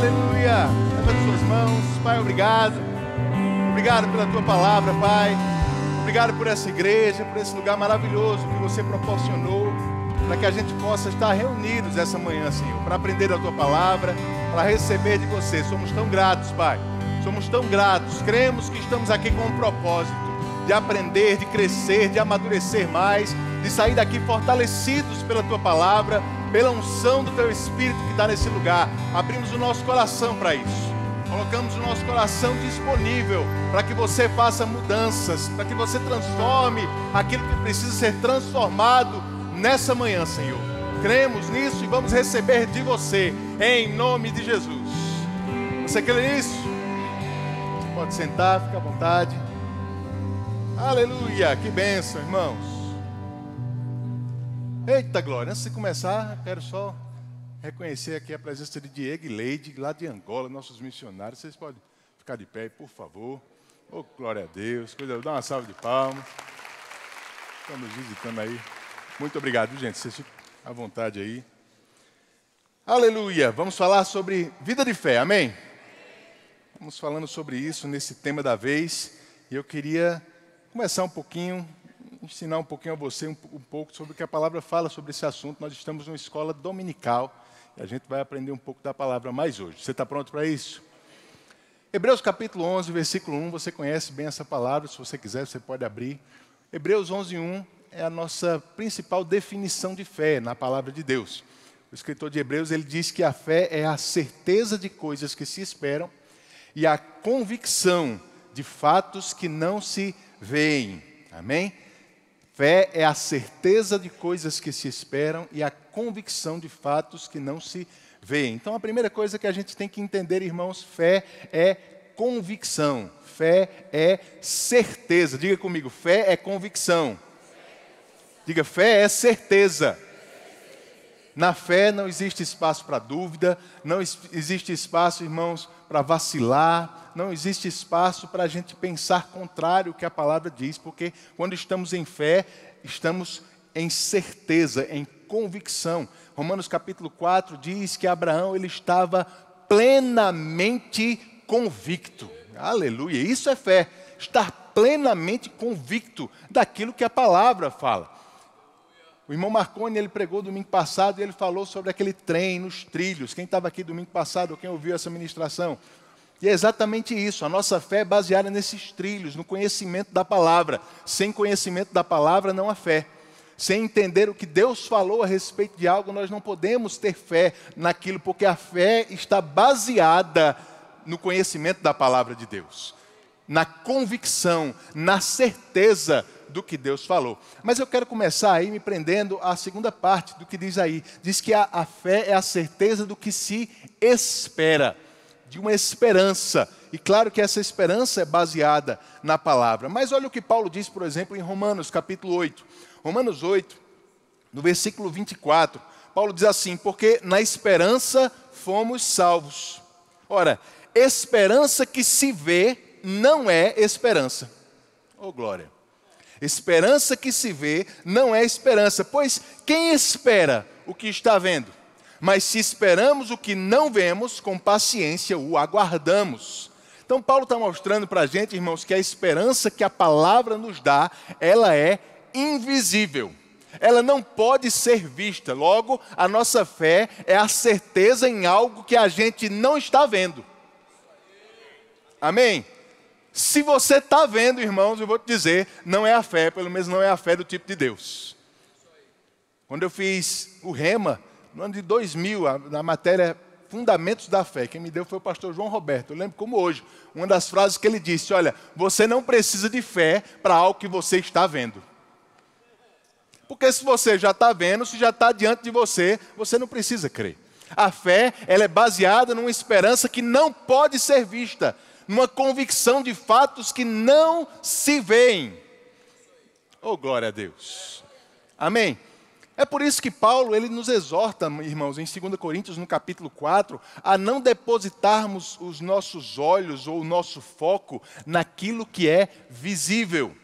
Aleluia. Levante suas mãos. Pai, obrigado. Obrigado pela tua palavra, Pai. Obrigado por essa igreja, por esse lugar maravilhoso que você proporcionou para que a gente possa estar reunidos essa manhã, Senhor, para aprender a tua palavra, para receber de você. Somos tão gratos, Pai. Somos tão gratos. Cremos que estamos aqui com um propósito de aprender, de crescer, de amadurecer mais, de sair daqui fortalecidos pela tua palavra, pela unção do teu Espírito que está nesse lugar. Abrimos o nosso coração para isso. Colocamos o nosso coração disponível para que você faça mudanças, para que você transforme aquilo que precisa ser transformado nessa manhã, Senhor. Cremos nisso e vamos receber de você, em nome de Jesus. Você crê nisso? Você pode sentar, fica à vontade. Aleluia, que bênção, irmãos. Eita glória, antes de começar, quero só reconhecer aqui a presença de Diego e Leide, lá de Angola, nossos missionários. Vocês podem ficar de pé, por favor. Oh, glória a Deus. Dá uma salva de palmas. Estamos visitando aí. Muito obrigado, gente. Vocês ficam à vontade aí. Aleluia. Vamos falar sobre vida de fé, amém? Vamos falando sobre isso nesse tema da vez. E eu queria começar um pouquinho, ensinar um pouquinho a você um pouco sobre o que a palavra fala sobre esse assunto. Nós estamos numa escola dominical e a gente vai aprender um pouco da palavra mais hoje. Você está pronto para isso? Hebreus capítulo 11, versículo 1, você conhece bem essa palavra, se você quiser você pode abrir. Hebreus 11, 1 é a nossa principal definição de fé na palavra de Deus. O escritor de Hebreus, ele diz que a fé é a certeza de coisas que se esperam e a convicção de fatos que não se veem. Amém? Fé é a certeza de coisas que se esperam e a convicção de fatos que não se veem. Então, a primeira coisa que a gente tem que entender, irmãos, fé é convicção. Fé é certeza. Diga comigo, fé é convicção. Diga, fé é certeza. Na fé não existe espaço para dúvida, não existe espaço, irmãos, para vacilar, não existe espaço para a gente pensar contrário ao que a palavra diz, porque quando estamos em fé, estamos em certeza, em convicção. Romanos capítulo 4 diz que Abraão ele estava plenamente convicto. Aleluia, isso é fé, estar plenamente convicto daquilo que a palavra fala. O irmão Marconi, ele pregou domingo passado e ele falou sobre aquele trem nos trilhos. Quem estava aqui domingo passado, ou quem ouviu essa ministração? E é exatamente isso, a nossa fé é baseada nesses trilhos, no conhecimento da palavra. Sem conhecimento da palavra não há fé. Sem entender o que Deus falou a respeito de algo, nós não podemos ter fé naquilo, porque a fé está baseada no conhecimento da palavra de Deus. Na convicção, na certeza do que Deus falou. Mas eu quero começar aí me prendendo à segunda parte do que diz aí. Diz que a fé é a certeza do que se espera, de uma esperança. E claro que essa esperança é baseada na palavra. Mas olha o que Paulo diz, por exemplo, em Romanos capítulo 8. Romanos 8, no versículo 24, Paulo diz assim, porque na esperança fomos salvos. Ora, esperança que se vê não é esperança. Oh, glória! Esperança que se vê não é esperança, pois quem espera o que está vendo? Mas se esperamos o que não vemos, com paciência o aguardamos. Então Paulo está mostrando para a gente, irmãos, que a esperança que a palavra nos dá, ela é invisível. Ela não pode ser vista. Logo, a nossa fé é a certeza em algo que a gente não está vendo. Amém? Se você está vendo, irmãos, eu vou te dizer, não é a fé, pelo menos não é a fé do tipo de Deus. Quando eu fiz o Rema, no ano de 2000, na matéria Fundamentos da Fé, quem me deu foi o pastor João Roberto. Eu lembro como hoje, uma das frases que ele disse, olha, você não precisa de fé para algo que você está vendo. Porque se você já está vendo, se já está diante de você, você não precisa crer. A fé, ela é baseada numa esperança que não pode ser vista, numa convicção de fatos que não se veem. Oh, glória a Deus. Amém? É por isso que Paulo, ele nos exorta, irmãos, em 2 Coríntios, no capítulo 4, a não depositarmos os nossos olhos ou o nosso foco naquilo que é visível.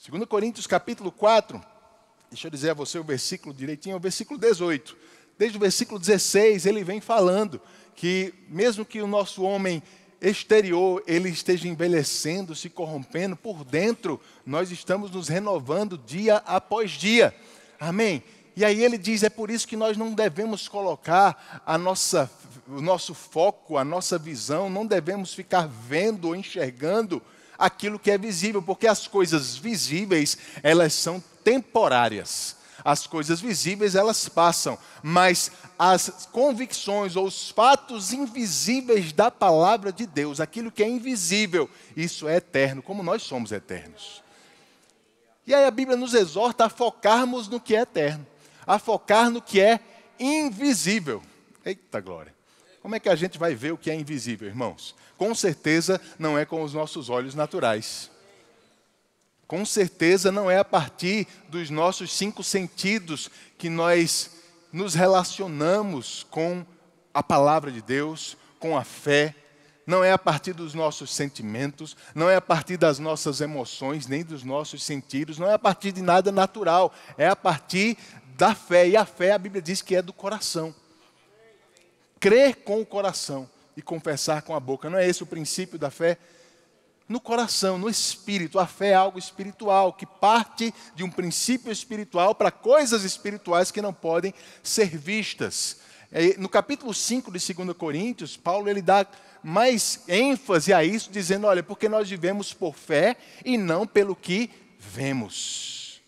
2 Coríntios, capítulo 4, deixa eu dizer a você o versículo direitinho, é o versículo 18. desde o versículo 16, ele vem falando que mesmo que o nosso homem exterior ele esteja envelhecendo, se corrompendo, por dentro nós estamos nos renovando dia após dia. Amém? E aí ele diz, é por isso que nós não devemos colocar o nosso foco, a nossa visão, não devemos ficar vendo ou enxergando aquilo que é visível, porque as coisas visíveis, elas são temporárias. As coisas visíveis, elas passam, mas as convicções ou os fatos invisíveis da palavra de Deus, aquilo que é invisível, isso é eterno, como nós somos eternos. E aí a Bíblia nos exorta a focarmos no que é eterno, a focar no que é invisível. Eita glória! Como é que a gente vai ver o que é invisível, irmãos? Com certeza não é com os nossos olhos naturais. Com certeza não é a partir dos nossos 5 sentidos que nós nos relacionamos com a palavra de Deus, com a fé. Não é a partir dos nossos sentimentos, não é a partir das nossas emoções, nem dos nossos sentidos, não é a partir de nada natural, é a partir da fé. E a fé, a Bíblia diz que é do coração. Crer com o coração e confessar com a boca. Não é esse o princípio da fé? No coração, no espírito. A fé é algo espiritual, que parte de um princípio espiritual para coisas espirituais que não podem ser vistas. No capítulo 5 de 2 Coríntios, Paulo ele dá mais ênfase a isso, dizendo, olha, porque nós vivemos por fé e não pelo que vemos.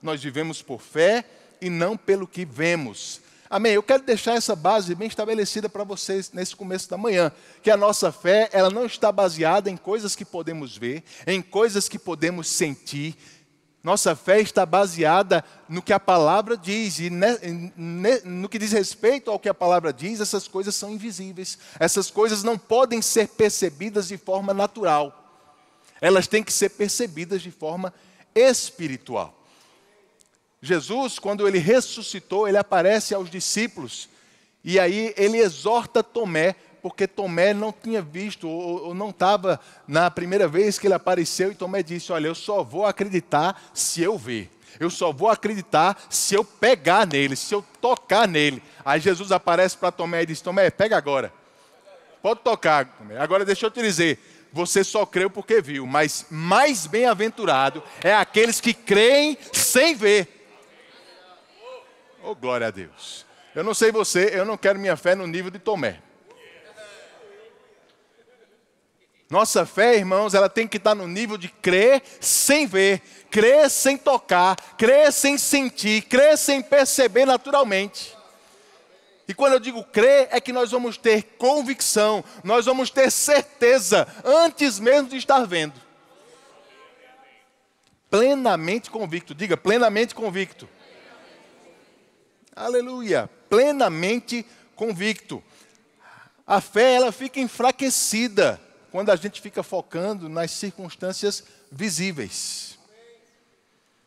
Nós vivemos por fé e não pelo que vemos. Amém? Eu quero deixar essa base bem estabelecida para vocês nesse começo da manhã, que a nossa fé, ela não está baseada em coisas que podemos ver, em coisas que podemos sentir. Nossa fé está baseada no que a palavra diz, e no que diz respeito ao que a palavra diz, essas coisas são invisíveis. Essas coisas não podem ser percebidas de forma natural. Elas têm que ser percebidas de forma espiritual. Jesus, quando ele ressuscitou, ele aparece aos discípulos, e aí ele exorta Tomé, porque Tomé não tinha visto, ou não estava na primeira vez que ele apareceu, e Tomé disse, olha, eu só vou acreditar se eu ver. Eu só vou acreditar se eu pegar nele, se eu tocar nele. Aí Jesus aparece para Tomé e diz, Tomé, pega agora. Pode tocar, Tomé. Agora deixa eu te dizer, você só creu porque viu, mas mais bem-aventurado é aqueles que creem sem ver. Oh, glória a Deus. Eu não sei você, eu não quero minha fé no nível de Tomé. Nossa fé, irmãos, ela tem que estar no nível de crer sem ver, crer sem tocar, crer sem sentir, crer sem perceber naturalmente. E quando eu digo crer, é que nós vamos ter convicção, nós vamos ter certeza, antes mesmo de estar vendo. Plenamente convicto, diga plenamente convicto. Aleluia, plenamente convicto. A fé, ela fica enfraquecida quando a gente fica focando nas circunstâncias visíveis.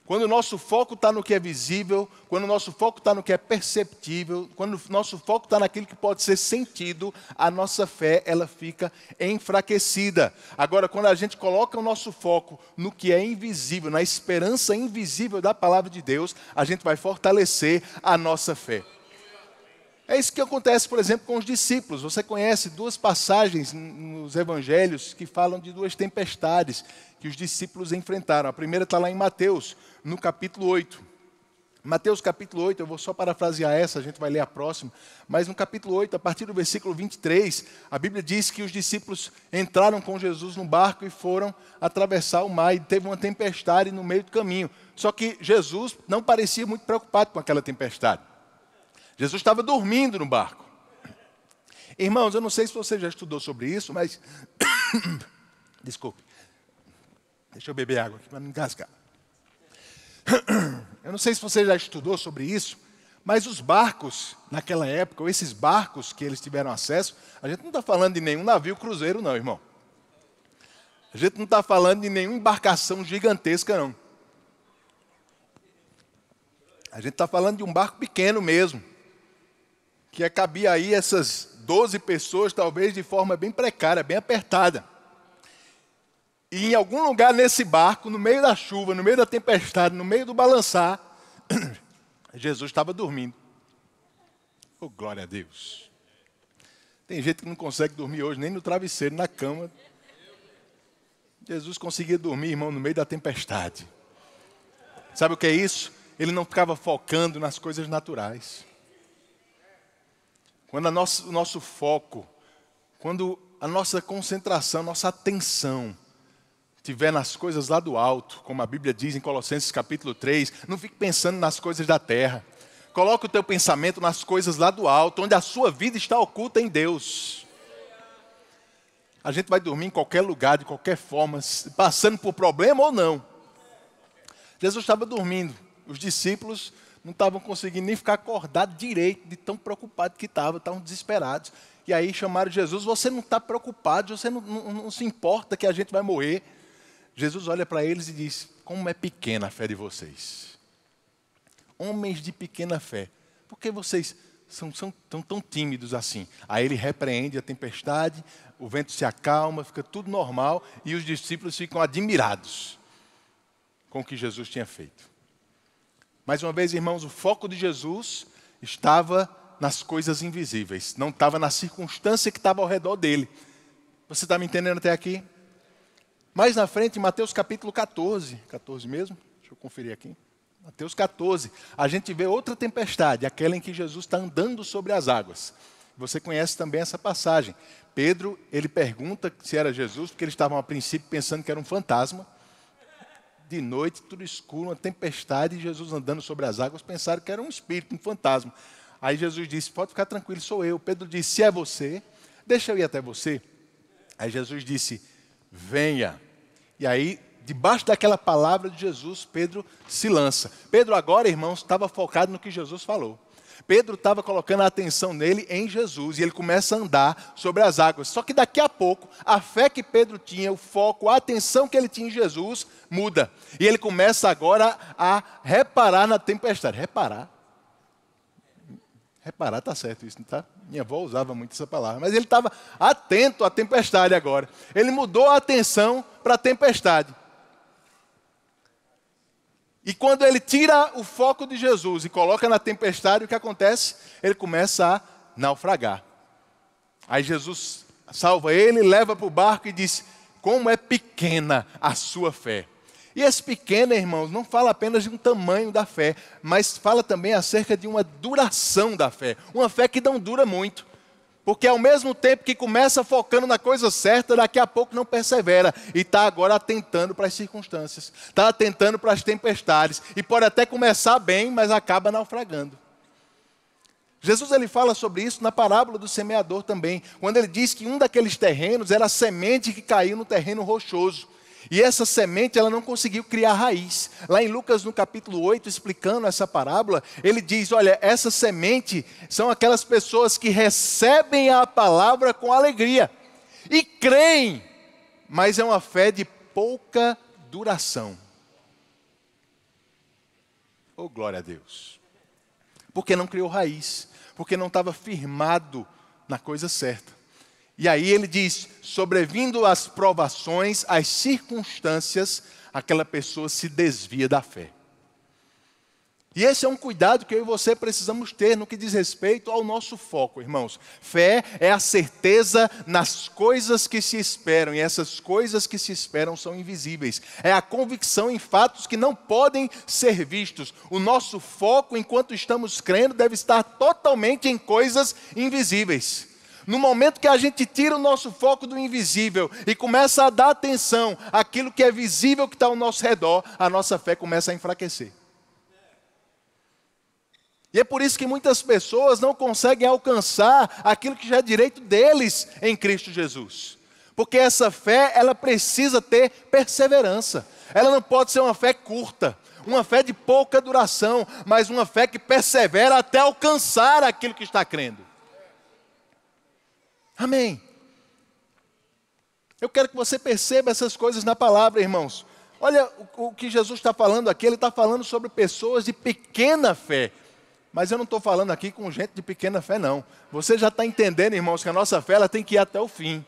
Quando o nosso foco está no que é visível, quando o nosso foco está no que é perceptível, quando o nosso foco está naquilo que pode ser sentido, a nossa fé, ela fica enfraquecida. Agora, quando a gente coloca o nosso foco no que é invisível, na esperança invisível da palavra de Deus, a gente vai fortalecer a nossa fé. É isso que acontece, por exemplo, com os discípulos. Você conhece 2 passagens nos evangelhos que falam de 2 tempestades que os discípulos enfrentaram. A primeira está lá em Mateus, no capítulo 8. Mateus capítulo 8, eu vou só parafrasear essa, a gente vai ler a próxima. Mas no capítulo 8, a partir do versículo 23, a Bíblia diz que os discípulos entraram com Jesus no barco e foram atravessar o mar. E teve uma tempestade no meio do caminho. Só que Jesus não parecia muito preocupado com aquela tempestade. Jesus estava dormindo no barco. Irmãos, eu não sei se você já estudou sobre isso, mas... Desculpe. Deixa eu beber água aqui para não engasgar. Eu não sei se você já estudou sobre isso, mas os barcos, naquela época, ou esses barcos que eles tiveram acesso, a gente não está falando de nenhum navio cruzeiro, não, irmão. A gente não está falando de nenhuma embarcação gigantesca, não. A gente está falando de um barco pequeno mesmo, que cabia aí essas 12 pessoas, talvez de forma bem precária, bem apertada. E em algum lugar nesse barco, no meio da chuva, no meio da tempestade, no meio do balançar, Jesus estava dormindo. Oh, glória a Deus. Tem gente que não consegue dormir hoje, nem no travesseiro, na cama. Jesus conseguia dormir, irmão, no meio da tempestade. Sabe o que é isso? Ele não ficava focando nas coisas naturais. Quando o nosso foco, quando a nossa concentração, nossa atenção estiver nas coisas lá do alto, como a Bíblia diz em Colossenses capítulo 3, não fique pensando nas coisas da terra. Coloque o teu pensamento nas coisas lá do alto, onde a sua vida está oculta em Deus. A gente vai dormir em qualquer lugar, de qualquer forma, passando por problema ou não. Jesus estava dormindo. Os discípulos não estavam conseguindo nem ficar acordados direito, de tão preocupados que estavam desesperados. E aí chamaram Jesus: você não está preocupado, você não se importa que a gente vai morrer. Jesus olha para eles e diz: como é pequena a fé de vocês. Homens de pequena fé. Por que vocês são tão tímidos assim? Aí ele repreende a tempestade, o vento se acalma, fica tudo normal e os discípulos ficam admirados com o que Jesus tinha feito. Mais uma vez, irmãos, o foco de Jesus estava nas coisas invisíveis, não estava na circunstância que estava ao redor dele. Você está me entendendo até aqui? Mais na frente, em Mateus capítulo 14 mesmo? Deixa eu conferir aqui. Mateus 14, a gente vê outra tempestade, aquela em que Jesus está andando sobre as águas. Você conhece também essa passagem. Pedro, ele pergunta se era Jesus, porque eles estavam a princípio pensando que era um fantasma. De noite, tudo escuro, uma tempestade, e Jesus andando sobre as águas, pensaram que era um espírito, um fantasma. Aí Jesus disse: pode ficar tranquilo, sou eu. Pedro disse: se é você, deixa eu ir até você. Aí Jesus disse: venha. E aí, debaixo daquela palavra de Jesus, Pedro se lança. Pedro agora, irmãos, estava focado no que Jesus falou. Pedro estava colocando a atenção nele em Jesus e ele começa a andar sobre as águas. Só que daqui a pouco, a fé que Pedro tinha, o foco, a atenção que ele tinha em Jesus, muda. E ele começa agora a reparar na tempestade. Reparar está certo isso, não está? Minha avó usava muito essa palavra. Mas ele estava atento à tempestade agora. Ele mudou a atenção para a tempestade. E quando ele tira o foco de Jesus e coloca na tempestade, o que acontece? Ele começa a naufragar. Aí Jesus salva ele, leva para o barco e diz: como é pequena a sua fé. E esse pequeno, irmãos, não fala apenas de um tamanho da fé, mas fala também acerca de uma duração da fé. Uma fé que não dura muito. Porque ao mesmo tempo que começa focando na coisa certa, daqui a pouco não persevera. E está agora atentando para as circunstâncias. Está atentando para as tempestades. E pode até começar bem, mas acaba naufragando. Jesus ele fala sobre isso na parábola do semeador também. Quando ele diz que um daqueles terrenos era a semente que caiu no terreno rochoso. E essa semente ela não conseguiu criar raiz. Lá em Lucas no capítulo 8, explicando essa parábola, ele diz: olha, essa semente são aquelas pessoas que recebem a palavra com alegria. E creem, mas é uma fé de pouca duração. Oh, glória a Deus. Porque não criou raiz. Porque não estava firmado na coisa certa. E aí ele diz: sobrevindo as provações, as circunstâncias, aquela pessoa se desvia da fé. E esse é um cuidado que eu e você precisamos ter no que diz respeito ao nosso foco, irmãos. Fé é a certeza nas coisas que se esperam, e essas coisas que se esperam são invisíveis. É a convicção em fatos que não podem ser vistos. O nosso foco, enquanto estamos crendo, deve estar totalmente em coisas invisíveis. No momento que a gente tira o nosso foco do invisível e começa a dar atenção àquilo que é visível que está ao nosso redor, a nossa fé começa a enfraquecer. E é por isso que muitas pessoas não conseguem alcançar aquilo que já é direito deles em Cristo Jesus. Porque essa fé, ela precisa ter perseverança. Ela não pode ser uma fé curta, uma fé de pouca duração, mas uma fé que persevera até alcançar aquilo que está crendo. Amém. Eu quero que você perceba essas coisas na palavra, irmãos. Olha o que Jesus está falando aqui. Ele está falando sobre pessoas de pequena fé. Mas eu não estou falando aqui com gente de pequena fé, não. Você já está entendendo, irmãos, que a nossa fé ela tem que ir até o fim.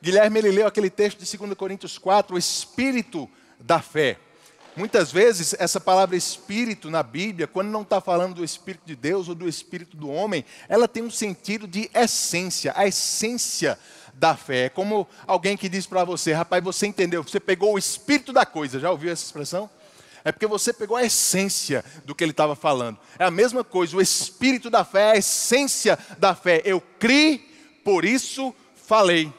Guilherme ele leu aquele texto de 2 Coríntios 4, o espírito da fé. Muitas vezes, essa palavra espírito na Bíblia, quando não está falando do Espírito de Deus ou do Espírito do homem, ela tem um sentido de essência, a essência da fé. É como alguém que diz para você, rapaz, você entendeu, você pegou o espírito da coisa, já ouviu essa expressão? É porque você pegou a essência do que ele estava falando. É a mesma coisa, o espírito da fé é a essência da fé. Eu criei, por isso falei.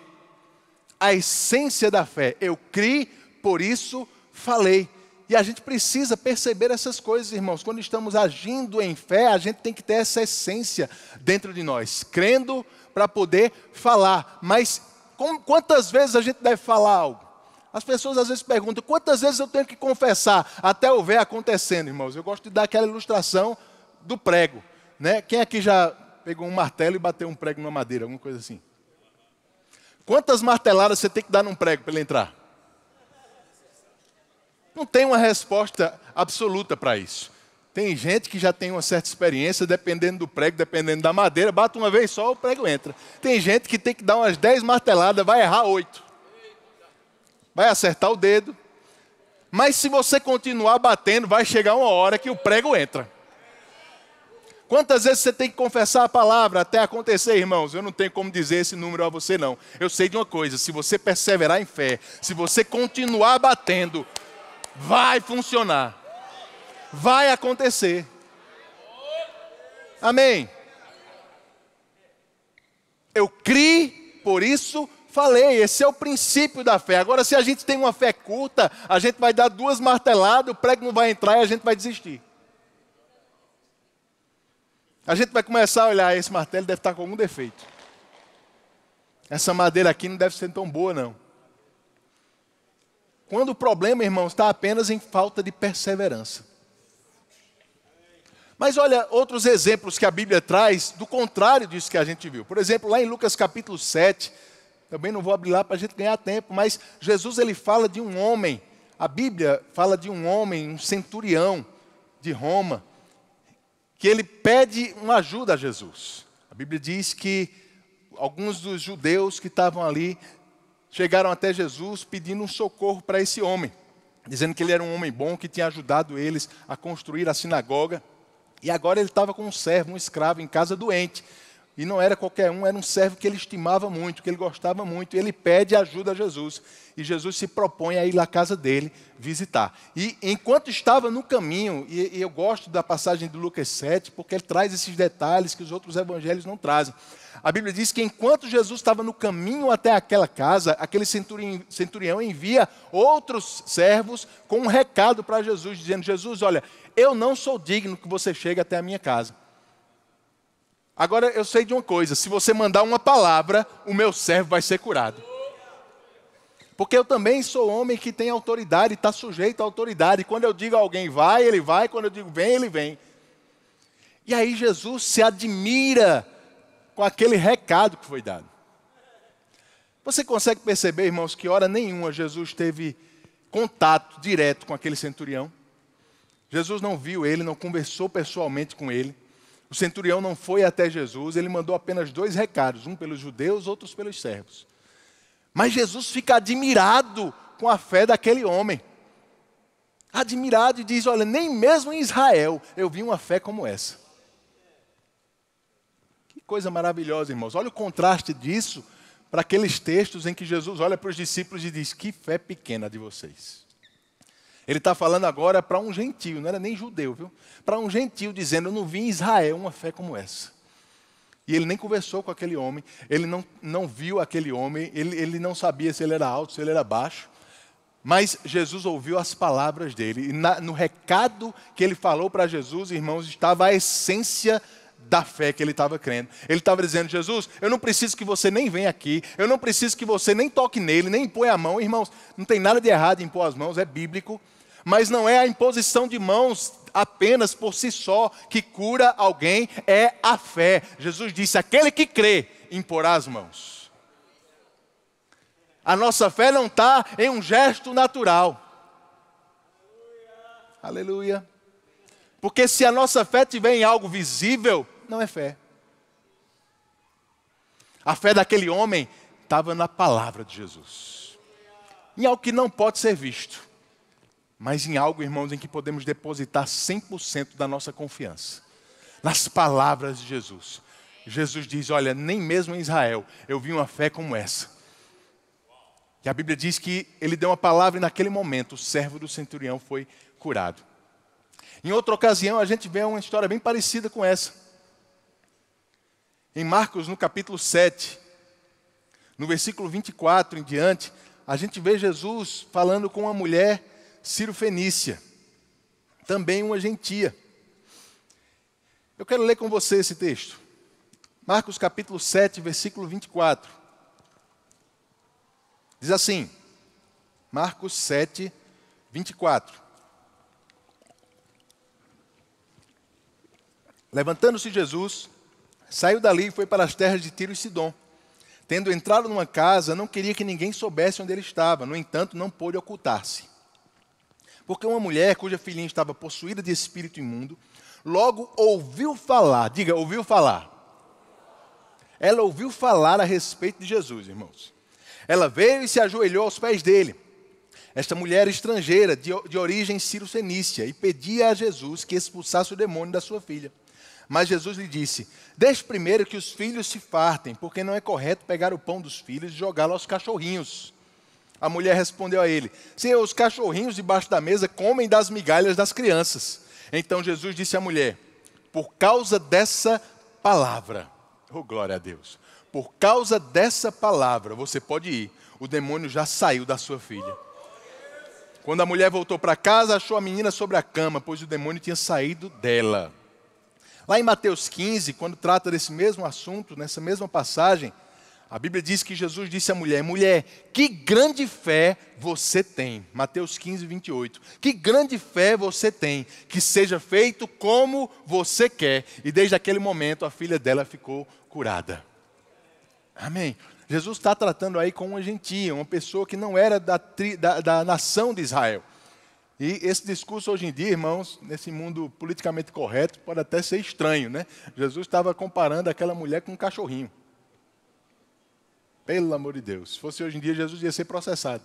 A essência da fé, eu criei, por isso falei. E a gente precisa perceber essas coisas, irmãos. Quando estamos agindo em fé, a gente tem que ter essa essência dentro de nós, crendo para poder falar. Mas quantas vezes a gente deve falar algo? As pessoas às vezes perguntam, quantas vezes eu tenho que confessar até eu ver acontecendo, irmãos? Eu gosto de dar aquela ilustração do prego, né? Quem aqui já pegou um martelo e bateu um prego numa madeira, alguma coisa assim? Quantas marteladas você tem que dar num prego para ele entrar? Não tem uma resposta absoluta para isso. Tem gente que já tem uma certa experiência, dependendo do prego, dependendo da madeira, bate uma vez só, o prego entra. Tem gente que tem que dar umas 10 marteladas, vai errar 8. Vai acertar o dedo. Mas se você continuar batendo, vai chegar uma hora que o prego entra. Quantas vezes você tem que confessar a palavra até acontecer, irmãos? Eu não tenho como dizer esse número a você, não. Eu sei de uma coisa, se você perseverar em fé, se você continuar batendo, vai funcionar. Vai acontecer. Amém? Eu criei, por isso falei. Esse é o princípio da fé. Agora, se a gente tem uma fé curta, a gente vai dar 2 marteladas, o prego não vai entrar e a gente vai desistir. A gente vai começar a olhar, esse martelo deve estar com algum defeito. Essa madeira aqui não deve ser tão boa, não. Quando o problema, irmãos, está apenas em falta de perseverança. Mas olha, outros exemplos que a Bíblia traz, do contrário disso que a gente viu. Por exemplo, lá em Lucas capítulo 7, também não vou abrir lá para a gente ganhar tempo, mas Jesus ele fala de um homem, a Bíblia fala de um homem, um centurião de Roma, que ele pede uma ajuda a Jesus. A Bíblia diz que alguns dos judeus que estavam ali chegaram até Jesus pedindo um socorro para esse homem, dizendo que ele era um homem bom, que tinha ajudado eles a construir a sinagoga. E agora ele estava com um servo, um escravo em casa doente. E não era qualquer um, era um servo que ele estimava muito, que ele gostava muito. E ele pede ajuda a Jesus. E Jesus se propõe a ir na casa dele visitar. E enquanto estava no caminho, e eu gosto da passagem do Lucas 7, porque ele traz esses detalhes que os outros evangelhos não trazem. A Bíblia diz que enquanto Jesus estava no caminho até aquela casa, aquele centurião envia outros servos com um recado para Jesus, dizendo, Jesus, olha, eu não sou digno que você chegue até a minha casa. Agora eu sei de uma coisa, se você mandar uma palavra, o meu servo vai ser curado. Porque eu também sou homem que tem autoridade, está sujeito à autoridade. Quando eu digo a alguém vai, ele vai. Quando eu digo vem, ele vem. E aí Jesus se admira com aquele recado que foi dado. Você consegue perceber, irmãos, que hora nenhuma Jesus teve contato direto com aquele centurião? Jesus não viu ele, não conversou pessoalmente com ele. O centurião não foi até Jesus, ele mandou apenas 2 recados, um pelos judeus, outros pelos servos. Mas Jesus fica admirado com a fé daquele homem. Admirado e diz, olha, nem mesmo em Israel eu vi uma fé como essa. Que coisa maravilhosa, irmãos. Olha o contraste disso para aqueles textos em que Jesus olha para os discípulos e diz, que fé pequena de vocês. Ele está falando agora para um gentio, não era nem judeu, viu? Para um gentio, dizendo, eu não vi em Israel uma fé como essa. E ele nem conversou com aquele homem, ele não viu aquele homem, ele não sabia se ele era alto, se ele era baixo. Mas Jesus ouviu as palavras dele. E no recado que ele falou para Jesus, irmãos, estava a essência da fé que ele estava crendo. Ele estava dizendo, Jesus, eu não preciso que você nem venha aqui, eu não preciso que você nem toque nele, nem impõe a mão. Irmãos, não tem nada de errado em impor as mãos, é bíblico. Mas não é a imposição de mãos apenas por si só que cura alguém, é a fé. Jesus disse, aquele que crê, imporá as mãos. A nossa fé não está em um gesto natural. Aleluia. Porque se a nossa fé estiver em algo visível, não é fé. A fé daquele homem estava na palavra de Jesus. Em algo que não pode ser visto. mas em algo, irmãos, em que podemos depositar 100% da nossa confiança. Nas palavras de Jesus. Jesus diz, olha, nem mesmo em Israel eu vi uma fé como essa. E a Bíblia diz que ele deu uma palavra e naquele momento o servo do centurião foi curado. Em outra ocasião a gente vê uma história bem parecida com essa. Em Marcos, no capítulo 7, no versículo 24 em diante, a gente vê Jesus falando com uma mulher cirofenícia, também uma gentia. Eu quero ler com você esse texto. Marcos capítulo 7, versículo 24. Diz assim, Marcos 7, 24. Levantando-se Jesus, saiu dali e foi para as terras de Tiro e Sidom. Tendo entrado numa casa, não queria que ninguém soubesse onde ele estava. No entanto, não pôde ocultar-se. Porque uma mulher cuja filhinha estava possuída de espírito imundo, logo ouviu falar, diga, ouviu falar. Ela ouviu falar a respeito de Jesus, irmãos. Ela veio e se ajoelhou aos pés dele. Esta mulher estrangeira, de origem cirofenícia, e pedia a Jesus que expulsasse o demônio da sua filha. Mas Jesus lhe disse, deixe primeiro que os filhos se fartem, porque não é correto pegar o pão dos filhos e jogá-lo aos cachorrinhos. A mulher respondeu a ele, Senhor, os cachorrinhos debaixo da mesa comem das migalhas das crianças. Então Jesus disse à mulher, por causa dessa palavra, oh glória a Deus, por causa dessa palavra você pode ir, o demônio já saiu da sua filha. Quando a mulher voltou para casa, achou a menina sobre a cama, pois o demônio tinha saído dela. Lá em Mateus 15, quando trata desse mesmo assunto, nessa mesma passagem, a Bíblia diz que Jesus disse à mulher, mulher, que grande fé você tem. Mateus 15, 28. Que grande fé você tem, que seja feito como você quer. E desde aquele momento a filha dela ficou curada. Amém. Jesus está tratando aí com uma gentia, uma pessoa que não era da nação de Israel. E esse discurso hoje em dia, irmãos, nesse mundo politicamente correto, pode até ser estranho, né? Jesus estava comparando aquela mulher com um cachorrinho. Pelo amor de Deus. Se fosse hoje em dia, Jesus ia ser processado.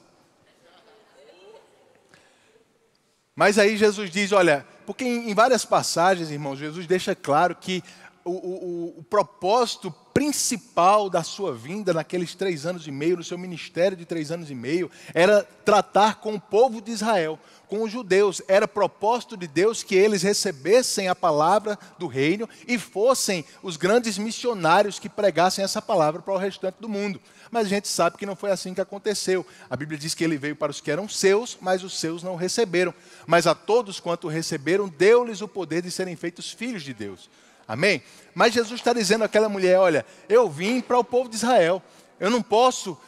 Mas aí Jesus diz, olha, porque em várias passagens, irmãos, Jesus deixa claro que o propósito principal da sua vinda naqueles 3 anos e meio, no seu ministério de 3 anos e meio, era tratar com o povo de Israel, com os judeus. Era propósito de Deus que eles recebessem a palavra do reino e fossem os grandes missionários que pregassem essa palavra para o restante do mundo. Mas a gente sabe que não foi assim que aconteceu. A Bíblia diz que ele veio para os que eram seus, mas os seus não o receberam. Mas a todos quanto o receberam, deu-lhes o poder de serem feitos filhos de Deus. Amém? Mas Jesus está dizendo àquela mulher, olha, eu vim para o povo de Israel. Eu não posso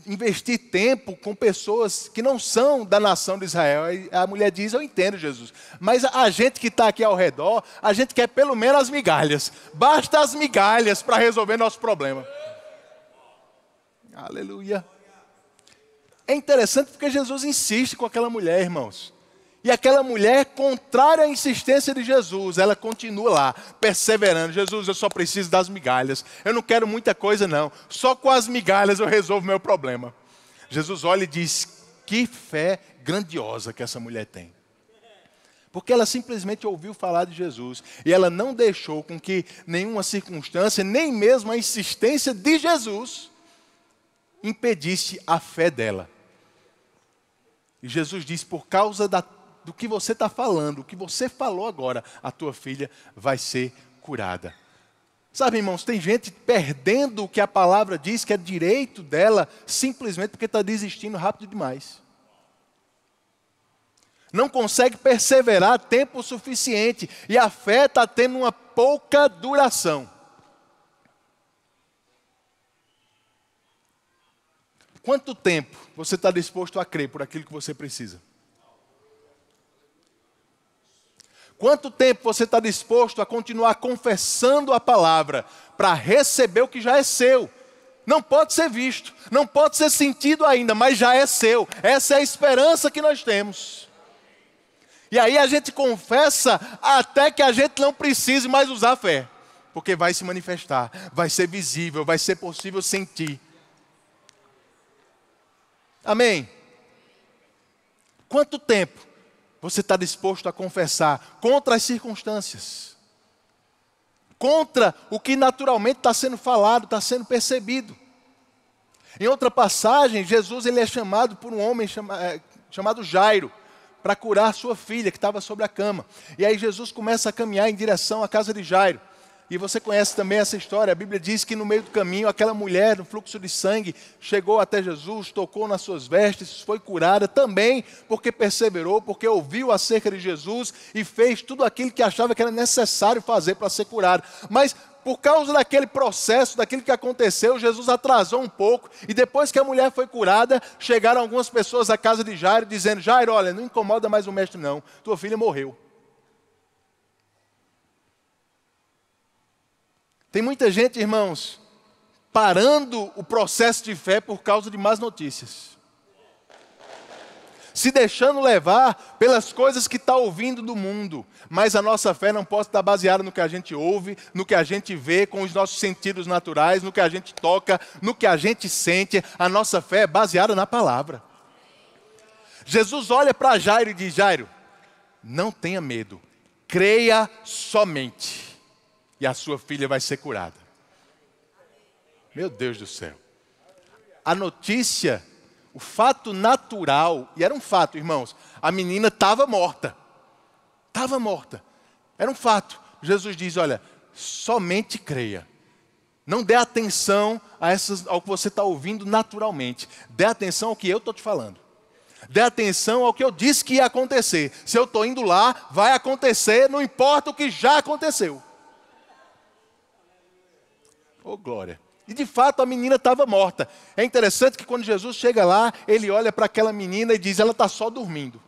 investir tempo com pessoas que não são da nação de Israel. Aí a mulher diz, eu entendo, Jesus. Mas a gente que está aqui ao redor, a gente quer pelo menos as migalhas. Basta as migalhas para resolver nosso problema. Aleluia. É interessante porque Jesus insiste com aquela mulher, irmãos. E aquela mulher, contrária à insistência de Jesus, ela continua lá, perseverando. Jesus, eu só preciso das migalhas. Eu não quero muita coisa, não. Só com as migalhas eu resolvo o meu problema. Jesus olha e diz, que fé grandiosa que essa mulher tem. Porque ela simplesmente ouviu falar de Jesus. E ela não deixou com que nenhuma circunstância, nem mesmo a insistência de Jesus, impedisse a fé dela. E Jesus diz, por causa do que você está falando, o que você falou agora, a tua filha vai ser curada. Sabe, irmãos, tem gente perdendo o que a palavra diz que é direito dela, simplesmente porque está desistindo rápido demais. Não consegue perseverar tempo suficiente, e a fé está tendo uma pouca duração. Quanto tempo você está disposto a crer por aquilo que você precisa? Quanto tempo você está disposto a continuar confessando a palavra para receber o que já é seu? Não pode ser visto, não pode ser sentido ainda, mas já é seu. Essa é a esperança que nós temos. E aí a gente confessa até que a gente não precise mais usar a fé. Porque vai se manifestar, vai ser visível, vai ser possível sentir. Amém? Quanto tempo você está disposto a confessar contra as circunstâncias? Contra o que naturalmente está sendo falado, está sendo percebido. Em outra passagem, Jesus ele é chamado por um homem chamado Jairo, para curar sua filha que estava sobre a cama. E aí Jesus começa a caminhar em direção à casa de Jairo. E você conhece também essa história. A Bíblia diz que no meio do caminho, aquela mulher no fluxo de sangue chegou até Jesus, tocou nas suas vestes, foi curada também porque perseverou, porque ouviu acerca de Jesus e fez tudo aquilo que achava que era necessário fazer para ser curado. Mas por causa daquele processo, daquilo que aconteceu, Jesus atrasou um pouco. E depois que a mulher foi curada, chegaram algumas pessoas à casa de Jairo, dizendo: Jairo, olha, não incomoda mais o mestre não, tua filha morreu. Tem muita gente, irmãos, parando o processo de fé por causa de más notícias. Se deixando levar pelas coisas que está ouvindo do mundo. Mas a nossa fé não pode estar baseada no que a gente ouve, no que a gente vê com os nossos sentidos naturais, no que a gente toca, no que a gente sente. A nossa fé é baseada na palavra. Jesus olha para Jairo e diz: Jairo, não tenha medo, creia somente. E a sua filha vai ser curada. Meu Deus do céu. A notícia, o fato natural, e era um fato, irmãos, a menina estava morta. Estava morta. Era um fato. Jesus diz: olha, somente creia. Não dê atenção ao que você está ouvindo naturalmente. Dê atenção ao que eu estou te falando. Dê atenção ao que eu disse que ia acontecer. Se eu estou indo lá, vai acontecer, não importa o que já aconteceu. Oh, glória. E de fato a menina estava morta. É interessante que quando Jesus chega lá, ele olha para aquela menina e diz: ela está só dormindo.